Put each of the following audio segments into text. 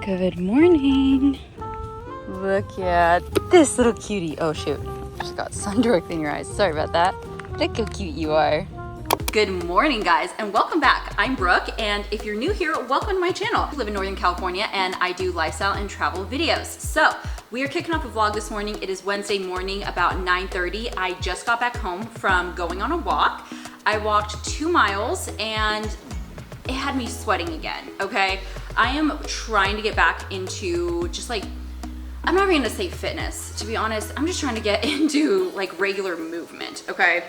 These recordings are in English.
Good morning. Look at this little cutie. Oh shoot, just got sun directly in your eyes. Sorry about that. Look how cute you are. Good morning guys and welcome back. I'm Brooke and if you're new here, welcome to my channel. I live in Northern California and I do lifestyle and travel videos. So we are kicking off a vlog this morning. It is Wednesday morning about 9:30. I just got back home from going on a walk. I walked 2 miles and it had me sweating again, okay? I am trying to get back into just like, I'm not even gonna say fitness, to be honest. I'm just trying to get into like regular movement, okay?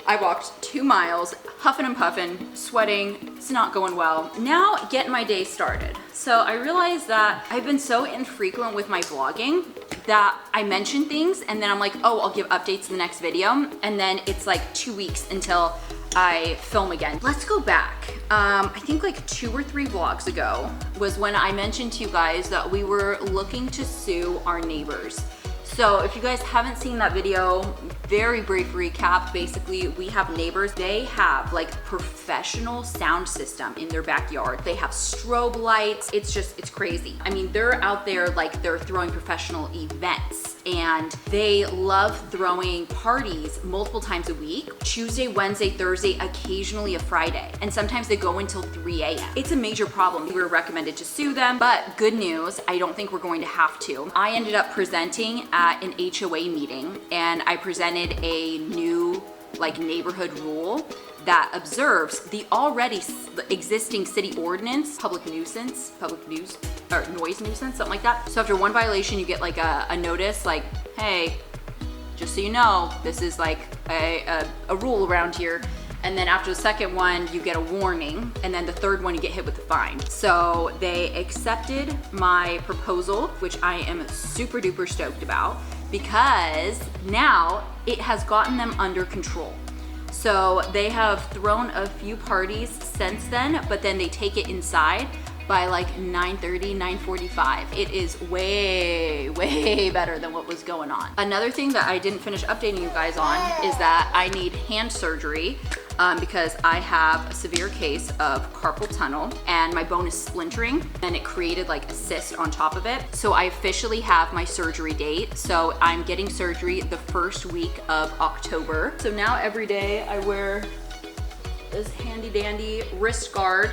I walked 2 miles, huffing and puffing, sweating, it's not going well. Now getting my day started. So I realized that I've been so infrequent with my vlogging that I mention things and then I'm like, oh, I'll give updates in the next video. And then it's like 2 weeks until I film again. Let's go back. I think like 2 or 3 vlogs ago was when I mentioned to you guys that we were looking to sue our neighbors. So if you guys haven't seen that video, very brief recap. Basically, we have neighbors. They have like professional sound system in their backyard. They have strobe lights. It's crazy. I mean, they're out there like they're throwing professional events and they love throwing parties multiple times a week. Tuesday, Wednesday, Thursday, occasionally a Friday. And sometimes they go until 3 a.m. It's a major problem. We were recommended to sue them, but good news, I don't think we're going to have to. I ended up presenting at an HOA meeting and I presented a new like neighborhood rule that observes the already existing city ordinance, public noise nuisance, something like that. So after 1 violation, you get like a notice like, hey, just so you know, this is like a rule around here. And then after the second one, you get a warning. And then the third one, you get hit with a fine. So they accepted my proposal, which I am super duper stoked about because now it has gotten them under control. So they have thrown a few parties since then, but then they take it inside by like 9:30, 9:45. It is way, way better than what was going on. Another thing that I didn't finish updating you guys on is that I need hand surgery because I have a severe case of carpal tunnel and my bone is splintering and it created like a cyst on top of it. So I officially have my surgery date. So I'm getting surgery the first week of October. So now every day I wear this handy dandy wrist guard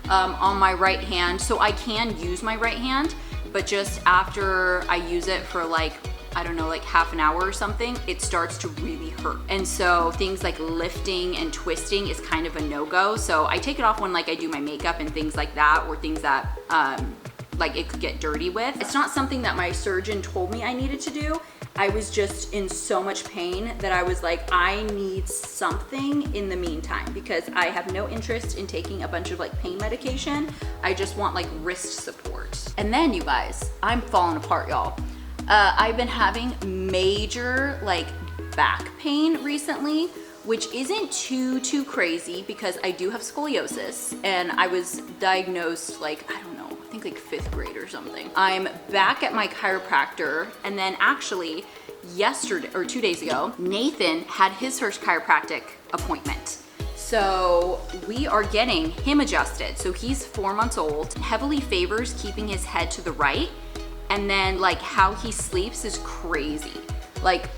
on my right hand. So I can use my right hand, but just after I use it for like, I don't know, like half an hour or something, it starts to really hurt. And so things like lifting and twisting is kind of a no-go. So I take it off when like I do my makeup and things like that, or things that like it could get dirty with. It's not something that my surgeon told me I needed to do. I was just in so much pain that I was like, I need something in the meantime because I have no interest in taking a bunch of like pain medication. I just want like wrist support. And then you guys, I'm falling apart, y'all. I've been having major like back pain recently, which isn't too crazy because I do have scoliosis and I was diagnosed like, I don't know, I think like 5th grade or something. I'm back at my chiropractor and then actually yesterday or 2 days ago, Nathan had his first chiropractic appointment. So we are getting him adjusted. So he's 4 months old, heavily favors keeping his head to the right. And then like how he sleeps is crazy. Like,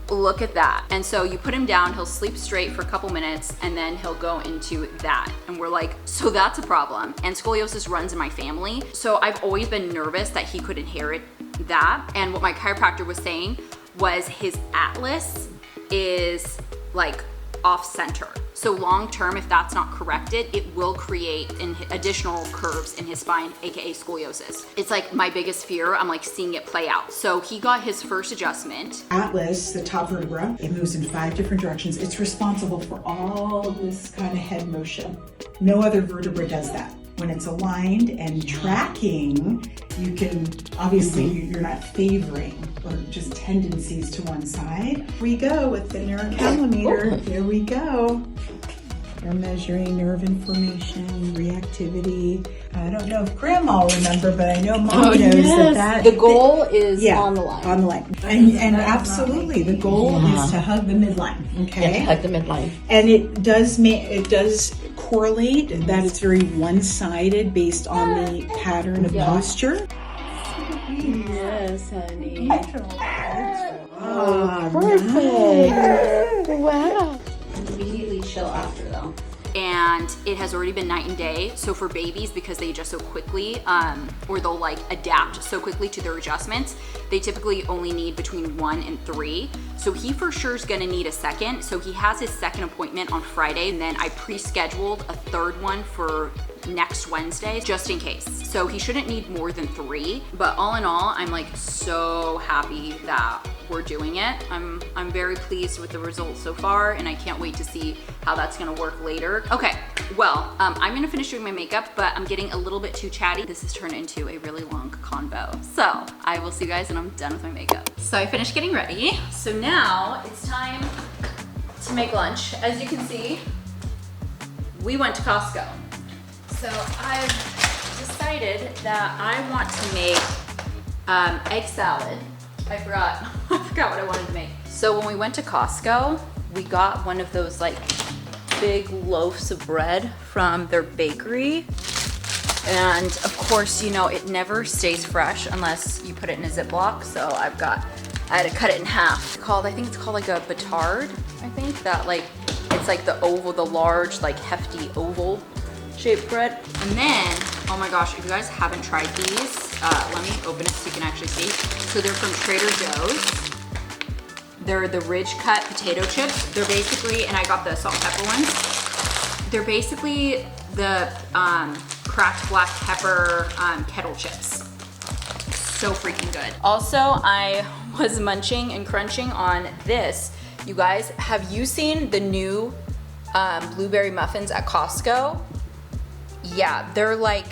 look at that. And so you put him down, he'll sleep straight for a couple minutes and then he'll go into that. And we're like, so that's a problem. And scoliosis runs in my family. So I've always been nervous that he could inherit that. And what my chiropractor was saying was his atlas is like off center. So long term, if that's not corrected, it will create additional curves in his spine, AKA scoliosis. It's like my biggest fear. I'm like seeing it play out. So he got his first adjustment. Atlas, the top vertebra, it moves in 5 different directions. It's responsible for all this kind of head motion. No other vertebra does that. When it's aligned and tracking, you can, obviously you're not favoring or just tendencies to one side. Here we go with the neurocalorimeter. Here we go. They're measuring nerve inflammation, reactivity. I don't know if Grandma will remember, but I know Mom knows that. The goal is on the line. On the line. And absolutely, the goal is to hug the midline. Okay. Yeah, hug the midline. And it does correlate that it's very one-sided based on the pattern of posture. Yes, honey. Oh, Perfect. Wow. Immediately chill after though. And it has already been night and day. So for babies, because they adjust so quickly, or they'll like adapt so quickly to their adjustments, they typically only need between 1 and 3. So he for sure is gonna need a second. So he has his second appointment on Friday, and then I pre-scheduled a third one for next Wednesday, just in case. So he shouldn't need more than 3, but all in all, I'm like so happy that we're doing it. I'm very pleased with the results so far, and I can't wait to see how that's gonna work later. Okay, well, I'm gonna finish doing my makeup, but I'm getting a little bit too chatty. This has turned into a really long convo. So I will see you guys when I'm done with my makeup. So I finished getting ready. So now it's time to make lunch. As you can see, we went to Costco. So I've decided that I want to make egg salad. I forgot what I wanted to make. So when we went to Costco, we got one of those like big loaves of bread from their bakery. And of course, you know, it never stays fresh unless you put it in a Ziploc. So I had to cut it in half. I think it's called like a batard, I think. That like, it's like the oval, the large, like hefty oval shaped bread. And then, oh my gosh, if you guys haven't tried these, let me open it so you can actually see. So they're from Trader Joe's. They're the ridge cut potato chips. They're basically, and I got the salt and pepper ones. They're basically the cracked black pepper kettle chips. So freaking good. Also, I was munching and crunching on this. You guys, have you seen the new blueberry muffins at Costco? Yeah, they're like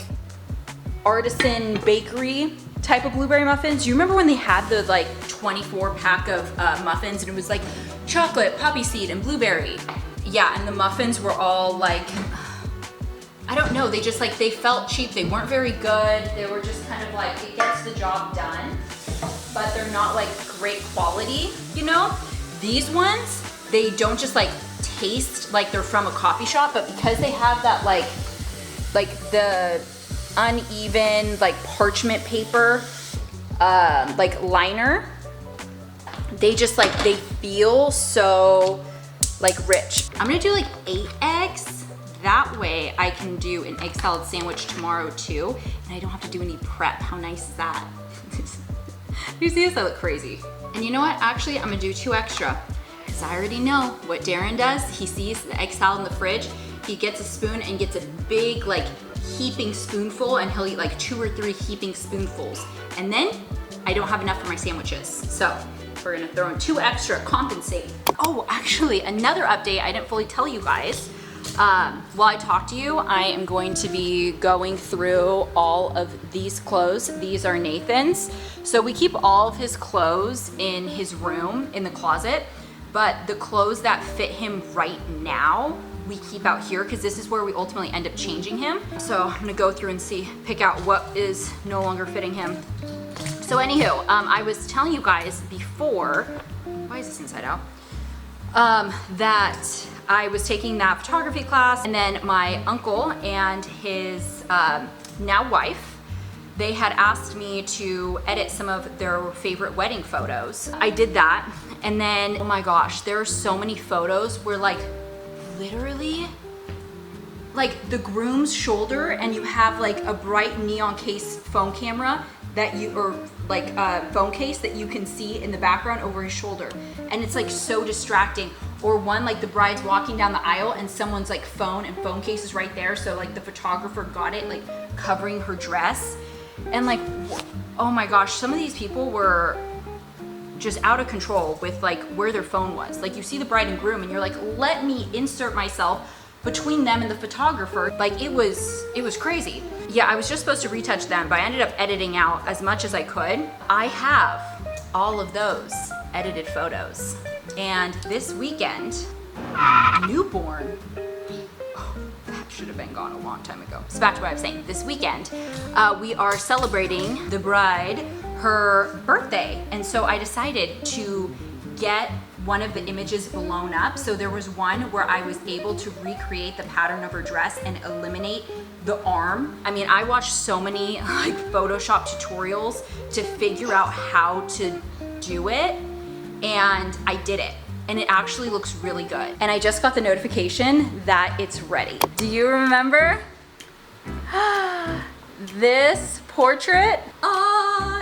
artisan bakery type of blueberry muffins. You remember when they had the like 24 pack of muffins and it was like chocolate, poppy seed, and blueberry? Yeah, and the muffins were all like, I don't know, they just like, they felt cheap. They weren't very good. They were just kind of like, it gets the job done, but they're not like great quality, you know? These ones, they don't just like taste like they're from a coffee shop, but because they have that like the uneven like parchment paper like liner, they just like, they feel so like rich. I'm gonna do like 8 eggs. That way I can do an egg salad sandwich tomorrow too, and I don't have to do any prep. How nice is that? You see this? I look crazy. And you know what? Actually, I'm gonna do 2 extra, because I already know what Darren does. He sees the egg salad in the fridge, he gets a spoon and gets a big like heaping spoonful, and he'll eat like 2 or 3 heaping spoonfuls. And then I don't have enough for my sandwiches. So we're gonna throw in 2 extra, compensate. Oh, actually, another update I didn't fully tell you guys. While I talk to you, I am going to be going through all of these clothes. These are Nathan's. So we keep all of his clothes in his room, in the closet, but the clothes that fit him right now, we keep out here, because this is where we ultimately end up changing him. So I'm gonna go through and pick out what is no longer fitting him. So anywho, I was telling you guys before, why is this inside out? That I was taking that photography class, and then my uncle and his now wife, they had asked me to edit some of their favorite wedding photos. I did that, and then, oh my gosh, there are so many photos where like, literally, like the groom's shoulder, and you have like a bright neon case phone camera that you, or like a phone case that you can see in the background over his shoulder. And it's like so distracting. Or one, like the bride's walking down the aisle and someone's like phone and phone case is right there. So like the photographer got it like covering her dress. And like, oh my gosh, some of these people were just out of control with like where their phone was. Like you see the bride and groom and you're like, let me insert myself between them and the photographer. Like it was crazy. Yeah, I was just supposed to retouch them, but I ended up editing out as much as I could. I have all of those edited photos. And this weekend, newborn, should have been gone a long time ago. So back to what I was saying. This weekend, we are celebrating the bride, her birthday. And so I decided to get one of the images blown up. So there was one where I was able to recreate the pattern of her dress and eliminate the arm. I mean, I watched so many like Photoshop tutorials to figure out how to do it, and I did it. And it actually looks really good. And I just got the notification that it's ready. Do you remember this portrait?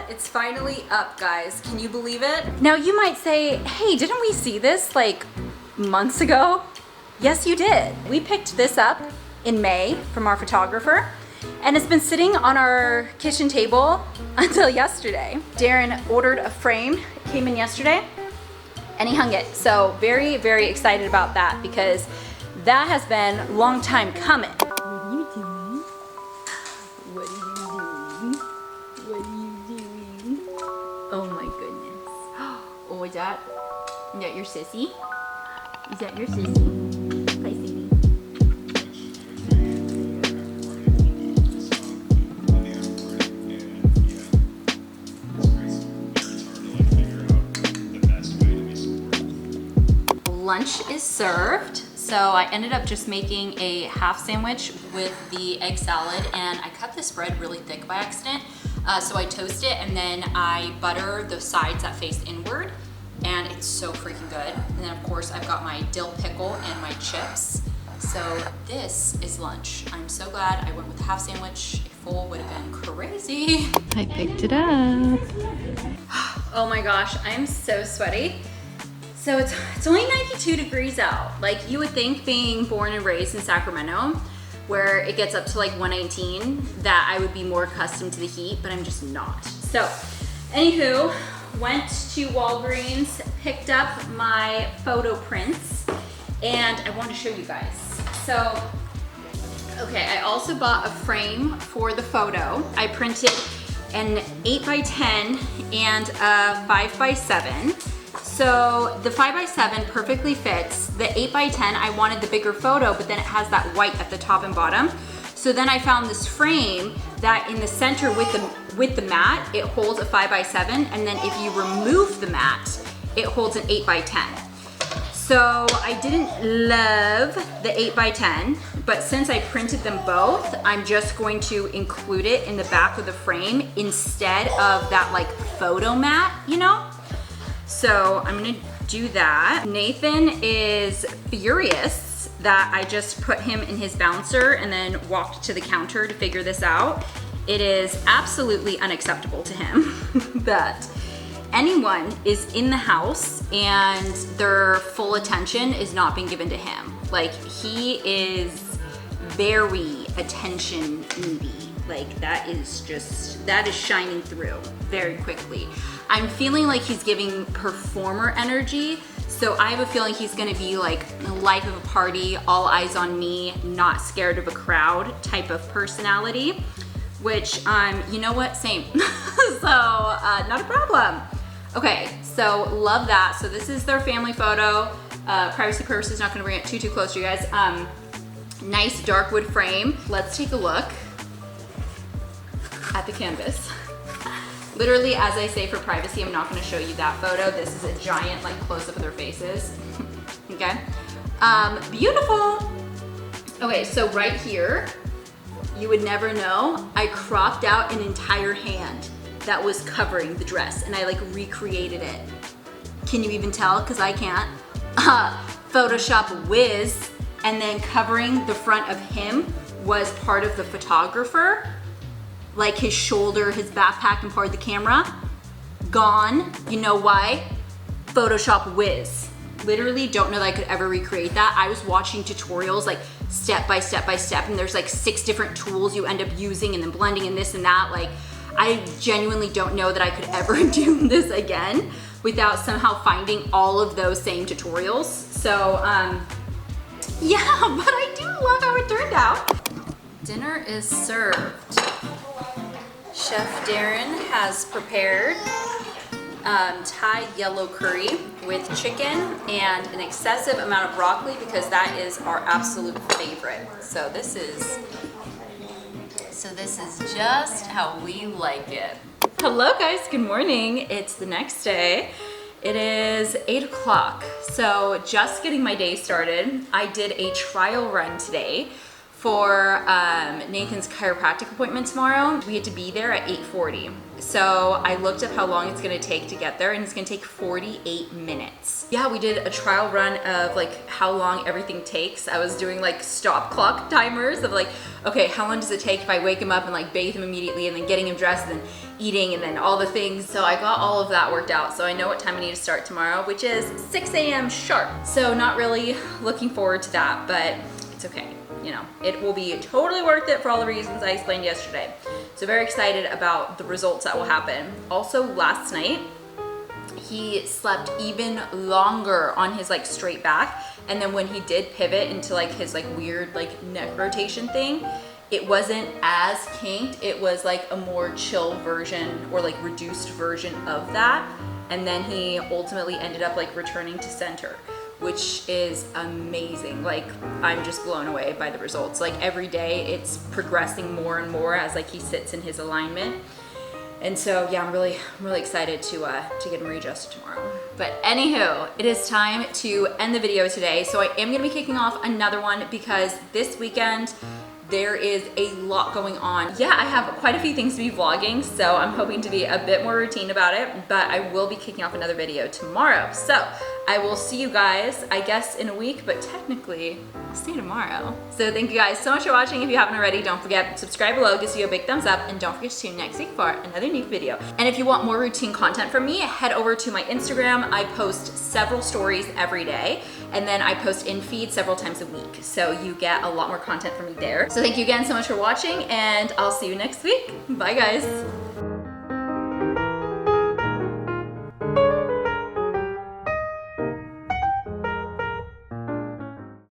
It's finally up, guys. Can you believe it? Now you might say, hey, didn't we see this like months ago? Yes, you did. We picked this up in May from our photographer, and it's been sitting on our kitchen table until yesterday. Darren ordered a frame, it came in yesterday, and he hung it. So very, very excited about that because that has been a long time coming. What are you doing? What are you doing? What are you doing? Oh my goodness. Oh, is that your sissy? Is that your sissy? Hi, sissy. Lunch is served. So I ended up just making a half sandwich with the egg salad, and I cut this bread really thick by accident. So I toast it and then I butter the sides that face inward, and it's so freaking good. And then of course I've got my dill pickle and my chips. So this is lunch. I'm so glad I went with the half sandwich. A full would have been crazy. I picked it up. Oh my gosh, I am so sweaty. So it's only 92 degrees out. Like, you would think, being born and raised in Sacramento, where it gets up to like 119, that I would be more accustomed to the heat, but I'm just not. So, anywho, went to Walgreens, picked up my photo prints, and I want to show you guys. So, okay, I also bought a frame for the photo. I printed an 8x10 and a 5x7. So the 5x7 perfectly fits. The 8x10, I wanted the bigger photo, but then it has that white at the top and bottom. So then I found this frame that in the center with the mat, it holds a 5x7, and then if you remove the mat, it holds an 8x10. So I didn't love the 8x10, but since I printed them both, I'm just going to include it in the back of the frame instead of that like photo mat, you know? So I'm gonna do that. Nathan is furious that I just put him in his bouncer and then walked to the counter to figure this out. It is absolutely unacceptable to him that anyone is in the house and their full attention is not being given to him. Like, he is very attention needy. Like, that is shining through very quickly. I'm feeling like he's giving performer energy, so I have a feeling he's gonna be like life of a party, all eyes on me, not scared of a crowd type of personality, which you know what, same. So not a problem. Okay, so love that. So this is their family photo. Privacy purposes, not gonna bring it too close to you guys. Nice dark wood frame. Let's take a look at the canvas. Literally, as I say, for privacy, I'm not gonna show you that photo. This is a giant like close-up of their faces. Okay, beautiful. Okay, so right here, you would never know, I cropped out an entire hand that was covering the dress, and I like recreated it. Can you even tell? Because I can't. Photoshop whiz, and then covering the front of him was part of the photographer. Like his shoulder, his backpack, and part of the camera, gone. You know why? Photoshop whiz. Literally don't know that I could ever recreate that. I was watching tutorials like step by step by step, and there's like 6 different tools you end up using and then blending and this and that. Like, I genuinely don't know that I could ever do this again without somehow finding all of those same tutorials. So yeah, but I do love how it turned out. Dinner is served. Chef Darren has prepared Thai yellow curry with chicken and an excessive amount of broccoli because that is our absolute favorite. So this is just how we like it. Hello guys, good morning. It's the next day. It is 8 o'clock. So just getting my day started. I did a trial run today for Nathan's chiropractic appointment tomorrow. We had to be there at 8:40. So I looked up how long it's gonna take to get there, and it's gonna take 48 minutes. Yeah, we did a trial run of like how long everything takes. I was doing like stop clock timers of like, okay, how long does it take if I wake him up and like bathe him immediately and then getting him dressed and then eating and then all the things. So I got all of that worked out. So I know what time I need to start tomorrow, which is 6 a.m. sharp. So not really looking forward to that, but it's okay. You know, it will be totally worth it for all the reasons I explained yesterday. So very excited about the results that will happen. Also last night, he slept even longer on his like straight back. And then when he did pivot into like his like weird like neck rotation thing, it wasn't as kinked. It was like a more chill version or like reduced version of that. And then he ultimately ended up like returning to center, which is amazing. Like, I'm just blown away by the results. Like every day it's progressing more and more as like he sits in his alignment. And so yeah, I'm really excited to get him readjusted tomorrow. But anywho, it is time to end the video today. So I am gonna be kicking off another one because this weekend, there is a lot going on. Yeah, I have quite a few things to be vlogging, so I'm hoping to be a bit more routine about it, but I will be kicking off another video tomorrow. So I will see you guys, I guess, in a week, but technically, I'll see you tomorrow. So thank you guys so much for watching. If you haven't already, don't forget, subscribe below, gives you a big thumbs up, and don't forget to tune next week for another new video. And if you want more routine content from me, head over to my Instagram. I post several stories every day, and then I post in feed several times a week. So you get a lot more content from me there. So thank you again so much for watching, and I'll see you next week. Bye guys.